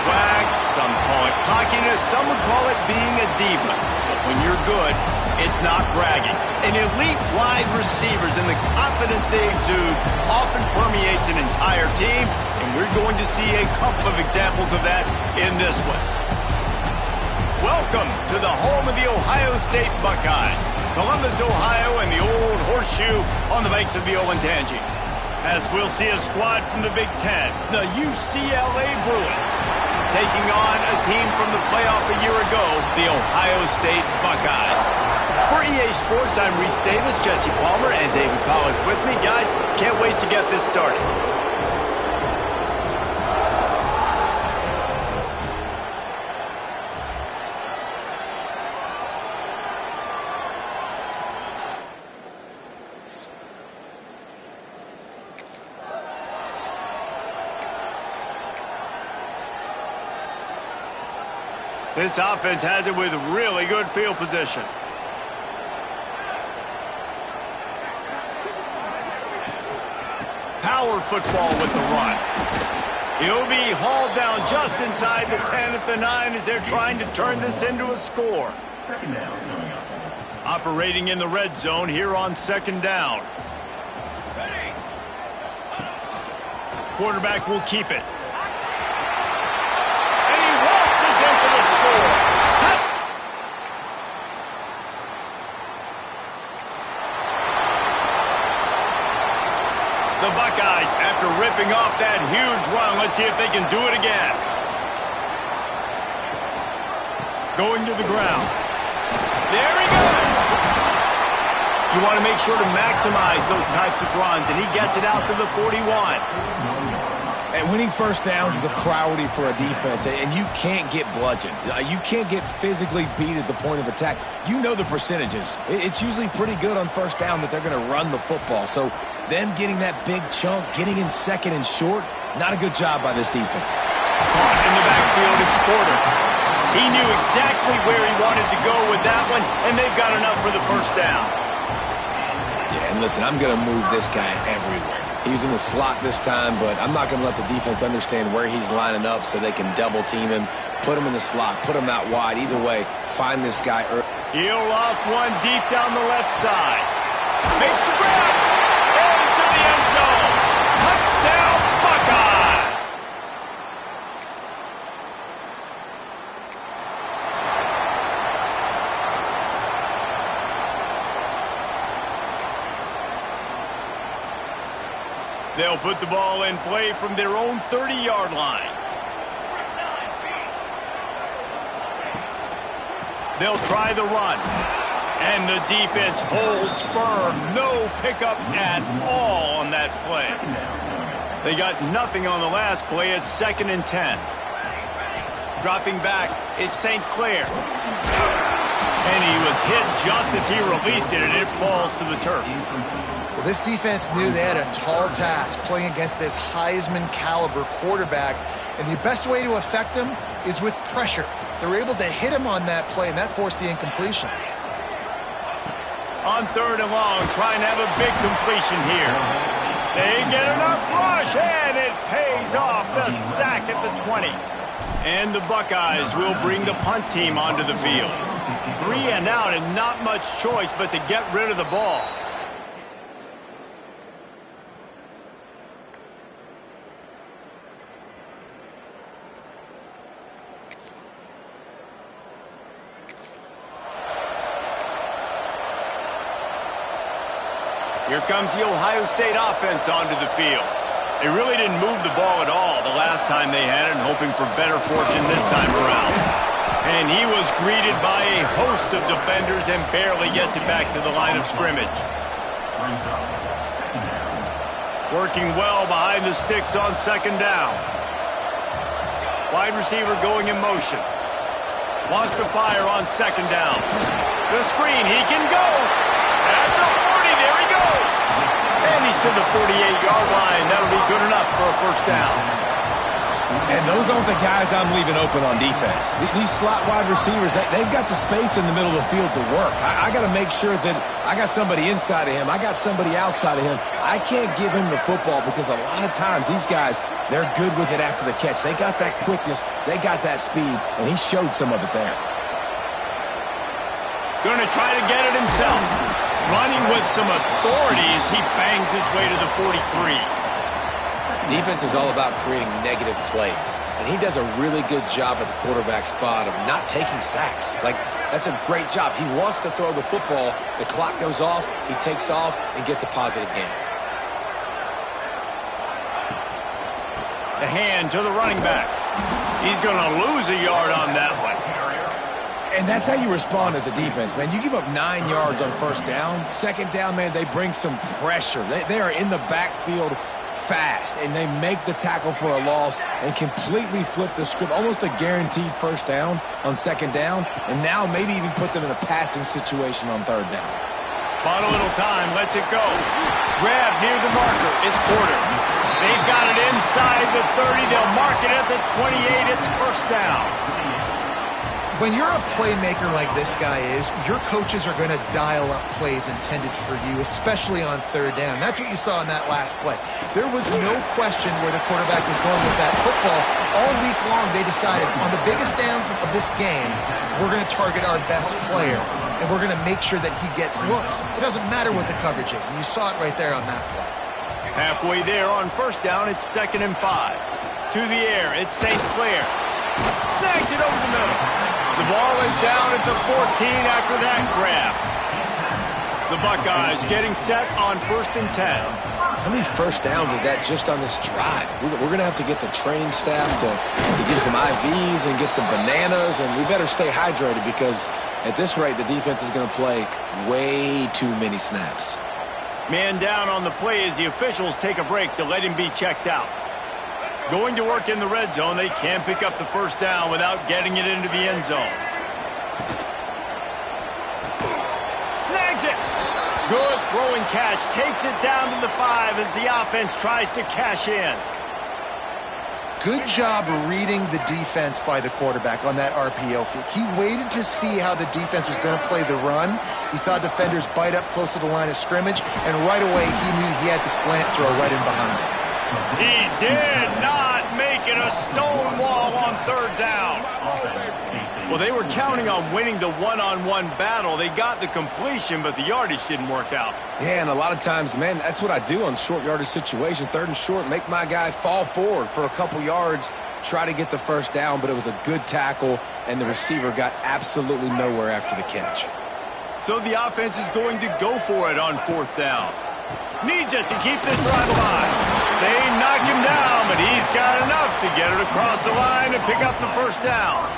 swag, some call it cockiness, some would call it being a diva. But when you're good, it's not bragging. An elite wide receivers and the confidence they exude often permeates an entire team, and we're going to see a couple of examples of that in this one. Welcome to the home of the Ohio State Buckeyes, Columbus, Ohio, and the old horseshoe on the banks of the Olentangy. As we'll see a squad from the Big Ten, the UCLA Bruins, taking on a team from the playoff a year ago, the Ohio State Buckeyes. For EA Sports, I'm Reese Davis, Jesse Palmer, and David Collins with me. Guys, can't wait to get this started. This offense has it with really good field position. Power football with the run. He'll be hauled down just inside the 10 at the 9 as they're trying to turn this into a score. Second down. Operating in the red zone here on second down. Ready. Quarterback will keep it. The Buckeyes, after ripping off that huge run, let's see if they can do it again. Going to the ground. There he goes. You want to make sure to maximize those types of runs, and he gets it out to the 41. And winning first downs is a priority for a defense, and you can't get bludgeoned. You can't get physically beat at the point of attack. You know the percentages. It's usually pretty good on first down that they're going to run the football. So them getting that big chunk, getting in second and short, not a good job by this defense. Caught in the backfield, it's Porter. He knew exactly where he wanted to go with that one, and they've got enough for the first down. Yeah, and listen, I'm going to move this guy everywhere. He's in the slot this time, but I'm not going to let the defense understand where he's lining up so they can double team him, put him in the slot, put him out wide. Either way, find this guy early. He'll off one deep down the left side. Makes the grab. Into the end zone. Touchdown, Buckeye. They'll put the ball in play from their own 30-yard line. They'll try the run. And the defense holds firm. No pickup at all on that play. They got nothing on the last play. It's 2nd and 10. Dropping back, it's St. Clair. And he was hit just as he released it, and it falls to the turf. Well, this defense knew they had a tall task playing against this Heisman caliber quarterback, and the best way to affect him is with pressure. They were able to hit him on that play, and that forced the incompletion. On 3rd and long, trying to have a big completion here. They get enough rush, and it pays off. The sack at the 20. And the Buckeyes will bring the punt team onto the field. 3 and out, and not much choice but to get rid of the ball. Here comes the Ohio State offense onto the field. They really didn't move the ball at all the last time they had it, and hoping for better fortune this time around. And he was greeted by a host of defenders and barely gets it back to the line of scrimmage. Working well behind the sticks on 2nd down. Wide receiver going in motion. Wants to fire on 2nd down. The screen, he can go. At the 40, there he goes. And he's to the 48-yard line. That'll be good enough for a first down. And those aren't the guys I'm leaving open on defense. These slot wide receivers, they've got the space in the middle of the field to work. I got to make sure that I got somebody inside of him. I got somebody outside of him. I can't give him the football because a lot of times these guys, They're good with it after the catch. They got that quickness. They got that speed, and he showed some of it there. Going to try to get it himself. Running with some authority as he bangs his way to the 43. Defense is all about creating negative plays, and he does a really good job at the quarterback spot of not taking sacks. Like, that's a great job. He wants to throw the football. The clock goes off. He takes off and gets a positive gain. The hand to the running back. He's going to lose a yard on that one. And that's how you respond as a defense, man. You give up 9 yards on first down. Second down, man, they bring some pressure. They are in the backfield fast, and they make the tackle for a loss and completely flip the script. Almost a guaranteed first down on second down, and now maybe even put them in a passing situation on third down. Bought a little time, lets it go. Grab near the marker. It's Porter. They've got it inside the 30. They'll mark it at the 28. It's first down. When you're a playmaker like this guy is, your coaches are going to dial up plays intended for you, especially on third down. That's what you saw in that last play. There was no question where the quarterback was going with that football. All week long, they decided on the biggest downs of this game, we're going to target our best player, and we're going to make sure that he gets looks. It doesn't matter what the coverage is, and you saw it right there on that play. Halfway there on first down, it's 2nd and 5. To the air, it's St. Clair. Snags it over the middle. The ball is down at the 14 after that grab. The Buckeyes getting set on 1st and 10. How many first downs is that just on this drive? We're going to have to get the training staff to give some IVs and get some bananas, and we better stay hydrated because at this rate, the defense is going to play way too many snaps. Man down on the play as the officials take a break to let him be checked out. Going to work in the red zone, they can't pick up the first down without getting it into the end zone. Snags it. Good throwing catch. Takes it down to the 5 as the offense tries to cash in. Good job reading the defense by the quarterback on that RPO fake. He waited to see how the defense was going to play the run. He saw defenders bite up close to the line of scrimmage, and right away he knew he had the slant throw right in behind him. He did not make it a stone wall on third down. Well, they were counting on winning the one-on-one battle. They got the completion, but the yardage didn't work out. Yeah, and a lot of times, man, that's what I do on short yardage situation. 3rd and short, make my guy fall forward for a couple yards, try to get the first down, but it was a good tackle, and the receiver got absolutely nowhere after the catch. So the offense is going to go for it on 4th down. Needs it to keep this drive alive. They knock him down, but he's got enough to get it across the line and pick up the first down.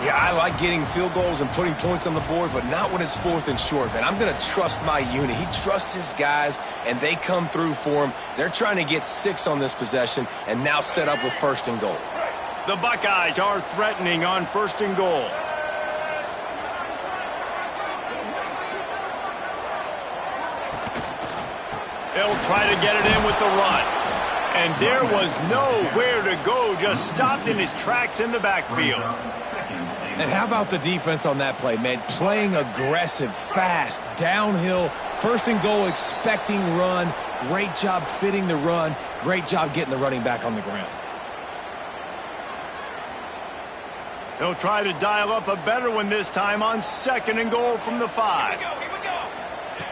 Yeah, I like getting field goals and putting points on the board, but not when it's 4th and short, man. I'm going to trust my unit. He trusts his guys, and they come through for him. They're trying to get 6 on this possession and now set up with 1st and goal. The Buckeyes are threatening on 1st and goal. They'll try to get it in with the run. And there was nowhere to go, just stopped in his tracks in the backfield. And how about the defense on that play, man? Playing aggressive, fast, downhill, 1st and goal, expecting run. Great job fitting the run. Great job getting the running back on the ground. He'll try to dial up a better one this time on 2nd and goal from the 5.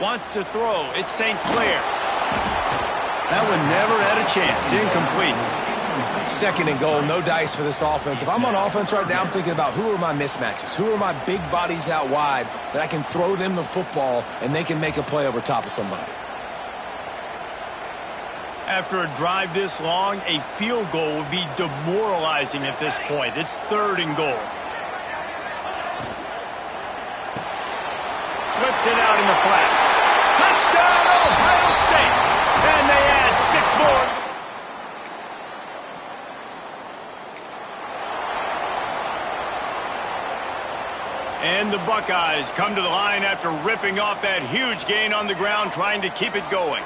Wants to throw. It's St. Clair. That one never had a chance. Incomplete. 2nd and goal, no dice for this offense. If I'm on offense right now, I'm thinking about who are my mismatches? Who are my big bodies out wide that I can throw them the football and they can make a play over top of somebody? After a drive this long, a field goal would be demoralizing at this point. It's 3rd and goal. Flips it out in the flat. Touchdown, Ohio State! And they add 6 more. And the Buckeyes come to the line after ripping off that huge gain on the ground, trying to keep it going.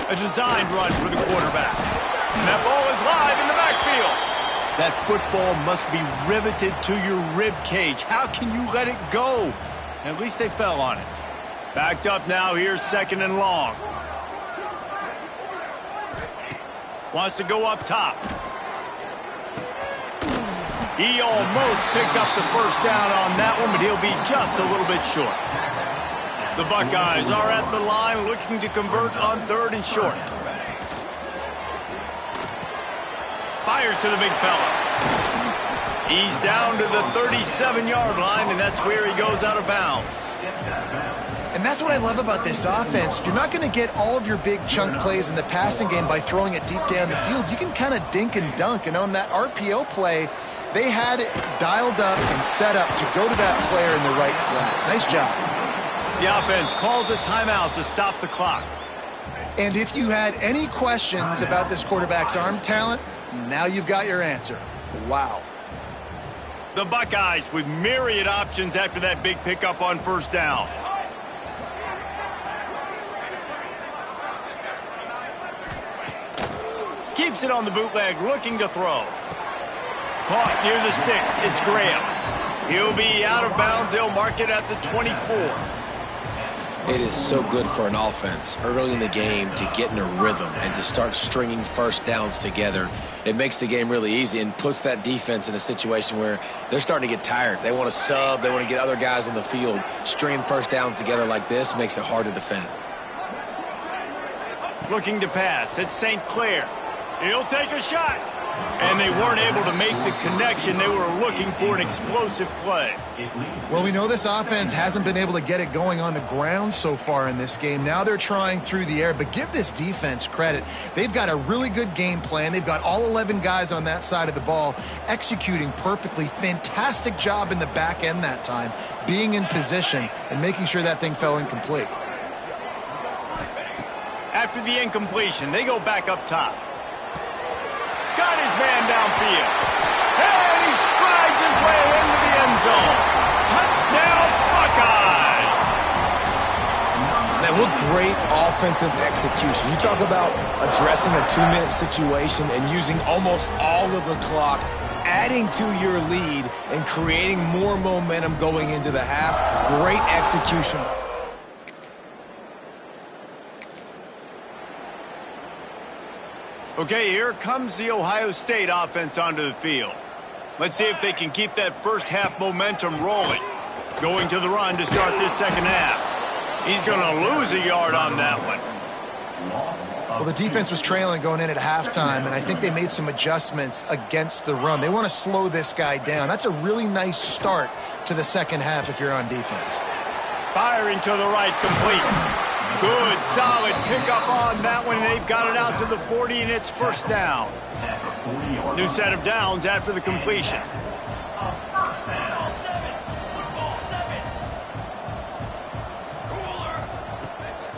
A designed run for the quarterback. And that ball is live in the backfield. That football must be riveted to your rib cage. How can you let it go? At least they fell on it. Backed up now, here's 2nd and long. Wants to go up top. He almost picked up the first down on that one, but he'll be just a little bit short. The Buckeyes are at the line looking to convert on 3rd and short. Fires to the big fella. He's down to the 37-yard line, and that's where he goes out of bounds. And that's what I love about this offense. You're not going to get all of your big chunk plays in the passing game by throwing it deep down the field. You can kind of dink and dunk, and on that RPO play, they had it dialed up and set up to go to that player in the right flat. Nice job. The offense calls a timeout to stop the clock. And if you had any questions about this quarterback's arm talent, now you've got your answer. Wow. The Buckeyes with myriad options after that big pickup on 1st down. Keeps it on the bootleg, looking to throw. Caught near the sticks. It's Graham. He'll be out of bounds. They'll mark it at the 24. It is so good for an offense early in the game to get in a rhythm and to start stringing first downs together. It makes the game really easy and puts that defense in a situation where they're starting to get tired. They want to sub. They want to get other guys in the field. Stringing first downs together like this makes it hard to defend. Looking to pass. It's St. Clair. He'll take a shot. And they weren't able to make the connection. They were looking for an explosive play. Well, we know this offense hasn't been able to get it going on the ground so far in this game. Now they're trying through the air, but give this defense credit. They've got a really good game plan. They've got all 11 guys on that side of the ball executing perfectly. Fantastic job in the back end that time, being in position and making sure that thing fell incomplete. After the incompletion, they go back up top. Got his man downfield. And he strides his way into the end zone. Touchdown, Buckeyes! Man, what great offensive execution. You talk about addressing a 2-minute situation and using almost all of the clock, adding to your lead and creating more momentum going into the half. Great execution. Okay, here comes the Ohio State offense onto the field. Let's see if they can keep that first half momentum rolling. Going to the run to start this second half. He's going to lose a yard on that one. Well, the defense was trailing going in at halftime, and I think they made some adjustments against the run. They want to slow this guy down. That's a really nice start to the second half if you're on defense. Firing to the right, complete. Good, solid pickup on that one. They've got it out to the 40, and it's first down. New set of downs after the completion.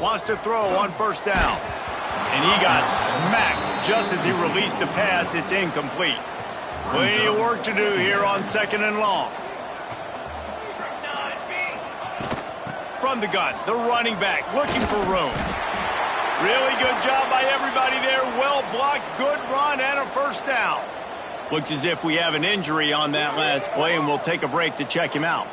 Wants to throw on first down. And he got smacked just as he released the pass. It's incomplete. Plenty of work to do here on 2nd and long. From the gun, the running back looking for room. Really good job by everybody there. Well blocked, good run, and a first down. Looks as if we have an injury on that last play, and we'll take a break to check him out.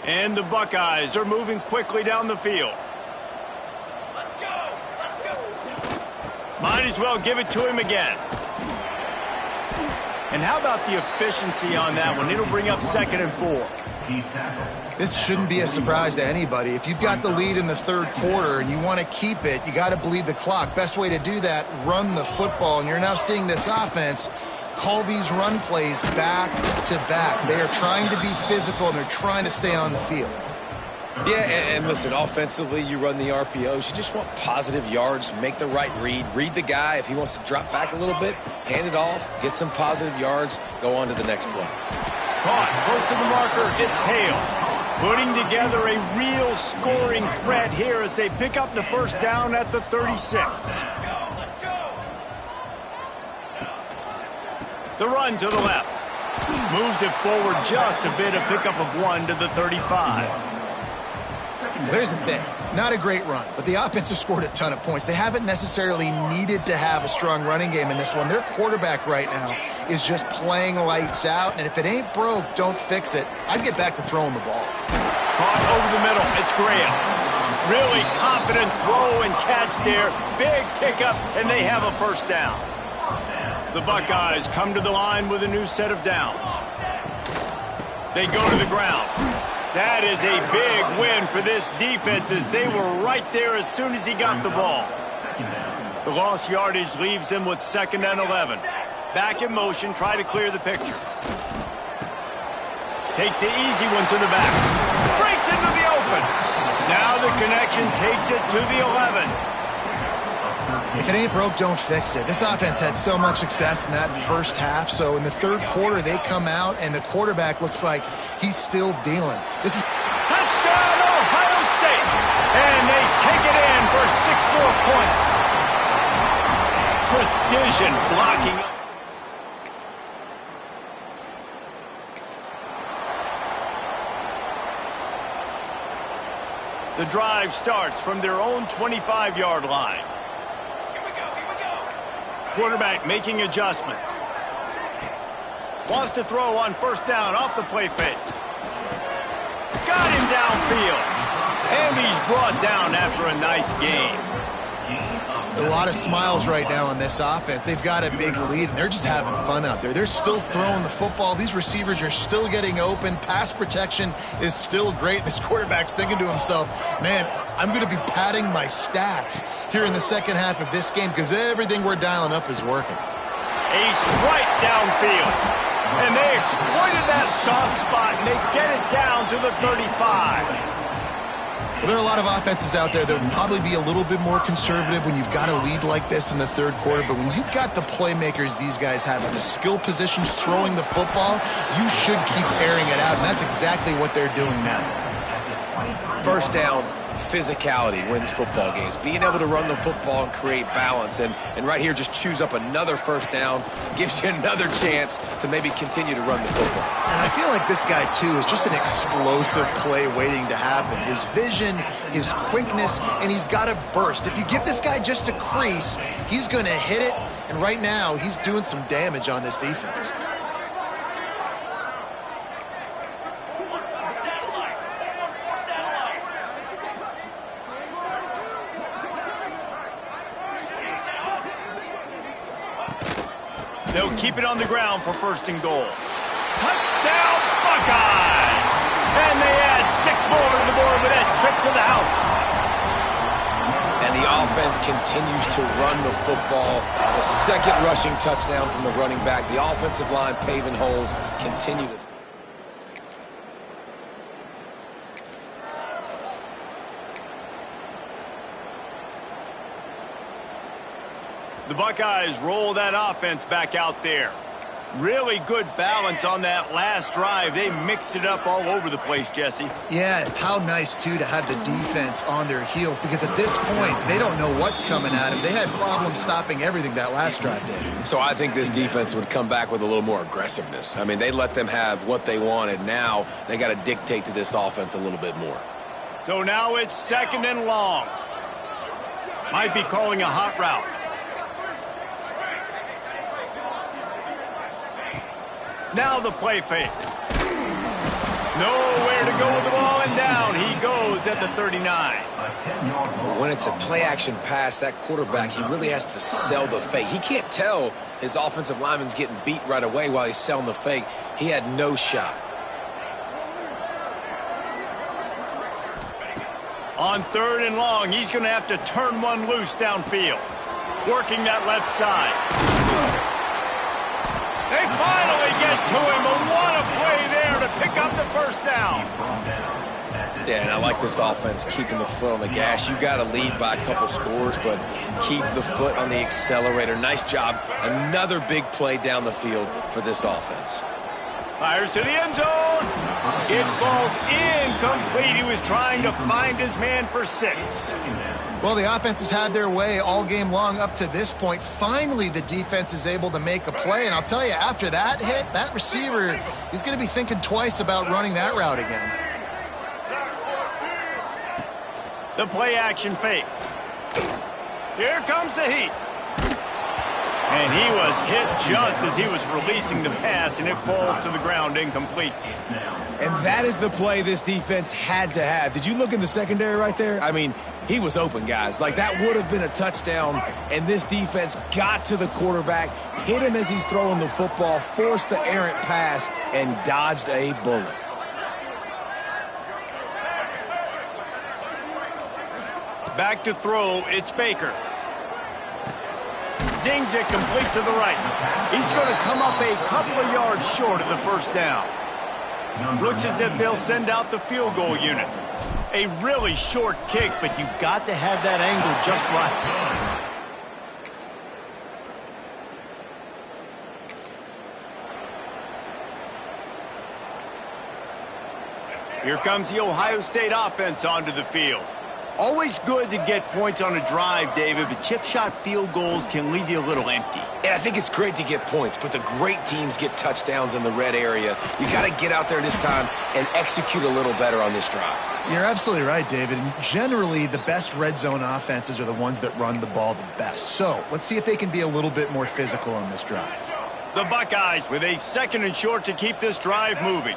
And the Buckeyes are moving quickly down the field. Let's go! Let's go! Might as well give it to him again. And how about the efficiency on that one? It'll bring up 2nd and 4. This shouldn't be a surprise to anybody. If you've got the lead in the 3rd quarter and you want to keep it, you got to bleed the clock. Best way to do that, run the football. And you're now seeing this offense call these run plays back to back. They are trying to be physical, and they're trying to stay on the field. Yeah, and listen, offensively, you run the RPOs. You just want positive yards, make the right read the guy. If he wants to drop back a little bit, hand it off, get some positive yards, go on to the next play. Caught, close to the marker, it's Hale. Putting together a real scoring threat here as they pick up the first down at the 36. The run to the left. Moves it forward just a bit, a pickup of 1 to the 35. There's the thing. Not a great run, but the offense has scored a ton of points. They haven't necessarily needed to have a strong running game in this one. Their quarterback right now is just playing lights out, and if it ain't broke, don't fix it. I'd get back to throwing the ball. Caught caught over the middle. It's Graham. Really confident throw and catch there. Big pickup, and they have a first down. The Buckeyes come to the line with a new set of downs. They go to the ground. That is a big win for this defense as they were right there as soon as he got the ball. The lost yardage leaves them with 2nd and 11. Back in motion, try to clear the picture. Takes the easy one to the back. Breaks into the open. Now the connection takes it to the 11. If it ain't broke, don't fix it. This offense had so much success in that first half, so in the third quarter they come out and the quarterback looks like he's still dealing. This is touchdown Ohio State, and they take it in for 6 more points. Precision blocking. The drive starts from their own 25-yard line. Quarterback making adjustments. Wants to throw on first down off the play fake. Got him downfield. And he's brought down after a nice game. A lot of smiles right now on this offense. They've got a big lead, and they're just having fun out there. They're still throwing the football. These receivers are still getting open. Pass protection is still great. This quarterback's thinking to himself, man, I'm going to be padding my stats here in the second half of this game because everything we're dialing up is working. A strike downfield. And they exploited that soft spot, and they get it down to the 35. Well, there are a lot of offenses out there that would probably be a little bit more conservative when you've got a lead like this in the third quarter. But when you've got the playmakers these guys have at the skill positions throwing the football, you should keep airing it out. And that's exactly what they're doing now. First down, physicality wins football games. Being able to run the football and create balance. And right here, just choose up another first down, gives you another chance to maybe continue to run the football. And I feel like this guy, too, is just an explosive play waiting to happen. His vision, his quickness, and he's got a burst. If you give this guy just a crease, he's going to hit it. And right now, he's doing some damage on this defense. They'll keep it on the ground for 1st and goal. Touchdown, Buckeyes! And they add 6 more to the board with that trip to the house. And the offense continues to run the football. The second rushing touchdown from the running back. The offensive line paving holes continue to... The Buckeyes roll that offense back out there. Really good balance on that last drive. They mixed it up all over the place, Jesse. Yeah, how nice, too, to have the defense on their heels because at this point, they don't know what's coming at them. They had problems stopping everything that last drive did. So I think this defense would come back with a little more aggressiveness. I mean, they let them have what they wanted. Now they got to dictate to this offense a little bit more. So now it's 2nd and long. Might be calling a hot route. Now the play fake. Nowhere to go with the ball, and down he goes at the 39. When it's a play-action pass, that quarterback, he really has to sell the fake. He can't tell his offensive lineman's getting beat right away while he's selling the fake. He had no shot. On 3rd and long, he's going to have to turn one loose downfield. Working that left side. They finally get to him, and what a play there to pick up the first down. Yeah, and I like this offense keeping the foot on the gas. You got to lead by a couple scores, but keep the foot on the accelerator. Nice job. Another big play down the field for this offense. Fires to the end zone. It falls incomplete. He was trying to find his man for 6. Well, the offense has had their way all game long up to this point. Finally, the defense is able to make a play. And I'll tell you, after that hit, that receiver is going to be thinking twice about running that route again. The play action fake. Here comes the heat. And he was hit just as he was releasing the pass, and it falls to the ground incomplete. And that is the play this defense had to have. Did you look in the secondary right there? I mean, he was open, guys. Like, that would have been a touchdown, and this defense got to the quarterback, hit him as he's throwing the football, forced the errant pass, and dodged a bullet. Back to throw, it's Baker. Zings it complete to the right. He's going to come up a couple of yards short of the first down. Looks as if they'll send out the field goal unit. A really short kick, but you've got to have that angle just right. Here comes the Ohio State offense onto the field. Always good to get points on a drive, David, but chip shot field goals can leave you a little empty. And I think it's great to get points, but the great teams get touchdowns in the red area. You got to get out there this time and execute a little better on this drive. You're absolutely right, David. And generally, the best red zone offenses are the ones that run the ball the best. So let's see if they can be a little bit more physical on this drive. The Buckeyes with a 2nd and short to keep this drive moving.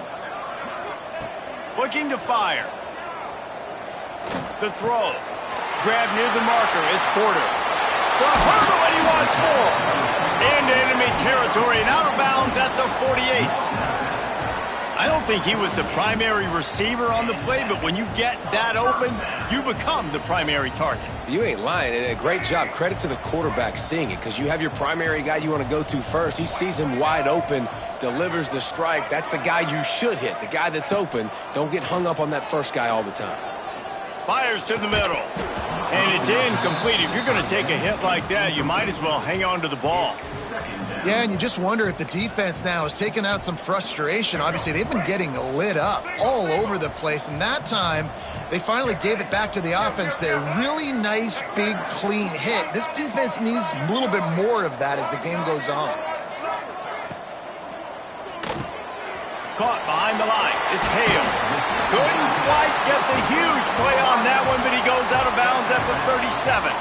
Looking to fire. The throw. Grab near the marker is Porter. The hurdle, and he wants more. Into enemy territory and out of bounds at the 48. I don't think he was the primary receiver on the play, but when you get that open, you become the primary target. You ain't lying, and a great job. Credit to the quarterback seeing it, because you have your primary guy you want to go to first. He sees him wide open, delivers the strike. That's the guy you should hit, the guy that's open. Don't get hung up on that first guy all the time. Fires to the middle. And it's incomplete. If you're going to take a hit like that, you might as well hang on to the ball. Yeah, and you just wonder if the defense now is taking out some frustration. Obviously, they've been getting lit up all over the place, and that time they finally gave it back to the offense there. Really nice, big, clean hit. This defense needs a little bit more of that as the game goes on. Caught behind the line. It's Hale. Couldn't quite get the huge play on that one, but he goes out of bounds at the 37.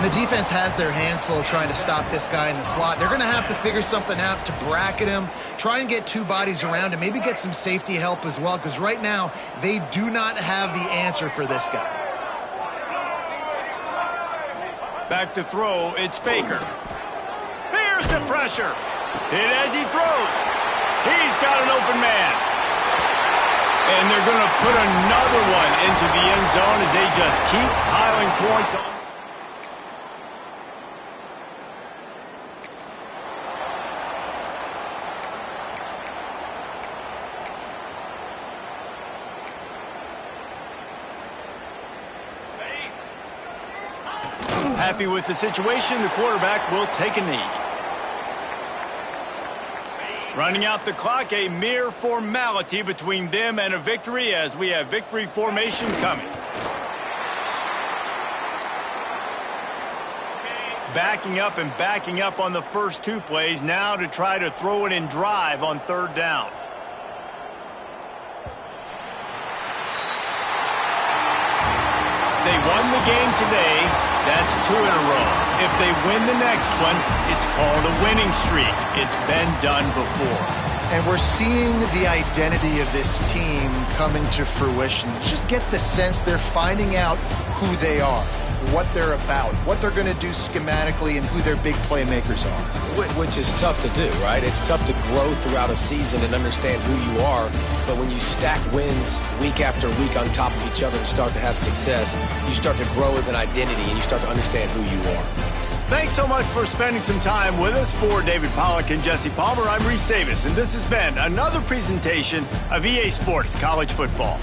The defense has their hands full trying to stop this guy in the slot. They're going to have to figure something out to bracket him, try and get two bodies around him, maybe get some safety help as well, because right now they do not have the answer for this guy. Back to throw, it's Baker. There's the pressure. Hit as he throws. He's got an open man. And they're going to put another one into the end zone as they just keep piling points on. Happy with the situation, the quarterback will take a knee. Running out the clock, a mere formality between them and a victory as we have victory formation coming. Backing up on the first two plays now to try to throw it in drive on 3rd down. They won the game today. That's 2 in a row. If they win the next one, it's called a winning streak. It's been done before. And we're seeing the identity of this team coming to fruition. Just get the sense they're finding out who they are, what they're about, what they're going to do schematically, and who their big playmakers are. Which is tough to do, right? It's tough to grow throughout a season and understand who you are. But when you stack wins week after week on top of each other and start to have success, you start to grow as an identity and you start to understand who you are. Thanks so much for spending some time with us. For David Pollack and Jesse Palmer, I'm Reese Davis, and this has been another presentation of EA Sports College Football.